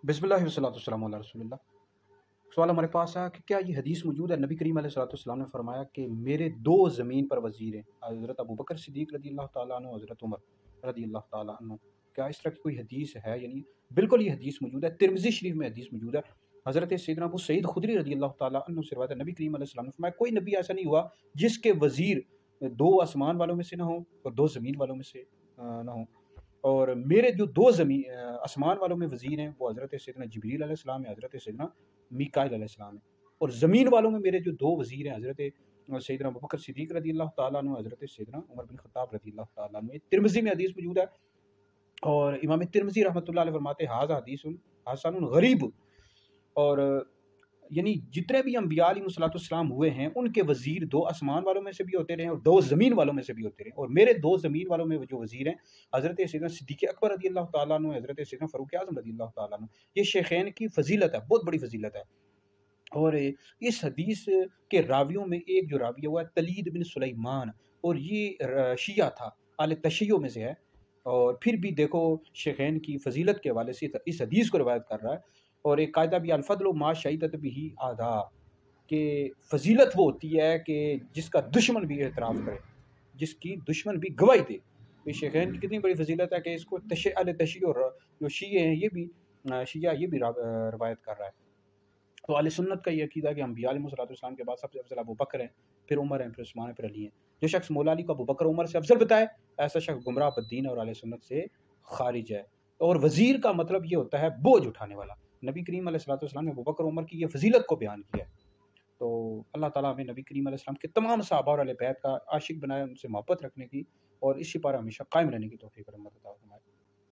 बिस्मिल्लाह वस्सलातु वस्सलामु अला रसूलिल्लाह। सवाल हमारे पास आया कि क्या ये हदीस मौजूद है, नबी करीम अलैहिस्सलातु वस्सलाम ने फरमाया कि मेरे दो ज़मीन पर वज़ीर हैं, हज़रत अबू बकर सिद्दीक़ रज़ी अल्लाह ताला अन्हु, हज़रत उमर रज़ी अल्लाह ताला अन्हु। क्या इस तरह की कोई हदीस है? यानी बिल्कुल ये हदीस मौजूद है, तिरमिज़ी शरीफ में हदीस मौजूद है। हज़रत सैयदना अबू सईद खुदरी रज़ी अल्लाह ताला अन्हु से रिवायत है, नबी करीम अलैहिस्सलाम ने फरमाया कोई नबी ऐसा नहीं हुआ जिसके वज़ीर दो आसमान वालों में से ना हो और दो ज़मीन वालों में से ना हो। और मेरे जो दो आसमान वालों में वज़ीर हैं वो हज़रत सैयदना जिब्रील अलैहिस्सलाम है, हज़रत सैयदना मीकाईल अलैहिस्सलाम है। और ज़मीन वालों में मेरे जो दो वज़ीर हैं हज़रत सैयदना अबू बकर सिद्दीक़ रज़ी अल्लाह ताला अन्हु, हज़रत सैयदना उमर बिन ख़त्ताब रज़ी अल्लाह ताला अन्हु। तिरमिज़ी में हदीस मौजूद है और इमाम तिरमिज़ी रहमतुल्लाह अलैह फरमाते हैं हाज़ा हदीसुन हसनुन गरीब। और यानी जितने भी अम्बिया अलैहिस्सलाम हुए हैं उनके वज़ीर दो आसमान वालों में से भी होते रहे और दो ज़मीन वालों में से भी होते रहे। और मेरे दो ज़मीन वालों में जो वज़ीर हैं हज़रत सैयदना सिद्दीक़ अकबर रज़ी अल्लाह ताला अन्हु, हज़रत सैयदना फ़ारूक़ आज़म रज़ी अल्लाह ताला अन्हु। ये शेखैन की फ़ज़ीलत है, बहुत बड़ी फ़ज़ीलत है। और इस हदीस के रावियों में एक जो रावी हुआ है तलीद बिन सुलेमान, और ये शिया था, आले तशय्यो में से है। और फिर भी देखो शेखैन की फ़ज़ीलत के हवाले से इस हदीस को रिवायत कर रहा है। और एक कायदा भी अल-फ़ज़्लु मा शहिदत बिही आदा, कि फ़ज़ीलत वो होती है कि जिसका दुश्मन भी एतराफ़ करे, जिसकी दुश्मन भी गवाही दे। तो शेखैन की कितनी बड़ी फ़ज़ीलत है कि इसको आले तशय्यो जो शिये हैं ये भी शिया ये भी रवायत कर रहा है। तो अहले सुन्नत का ये अकीदा है कि अम्बिया अलैहिस्सलाम के बाद सबसे अफ़ज़ल अबू बकर हैं, फिर उमर हैं, फिर उस्मान हैं, फिर अली हैं। जो शख्स मौला अली को अबू बकर उमर से अफ़ज़ल बताए ऐसा शख्स गुमराह बद्दीन और अहले सुन्नत से खारिज है। और वज़ीर का मतलब ये होता है बोझ उठाने वाला। नबी करीम अलैहिस्सलाम ने अबू बकर उमर की ये फ़ज़ीलत को बयान किया है। तो अल्लाह ताला हमें नबी करीम अलैहिस्सलाम के तमाम सहाबा और अहले बैत का आशिक बनाए, उनसे मोहब्बत रखने की और इसी पर हमेशा कायम रहने की तौफ़ीक़ और मदद अता फरमाए।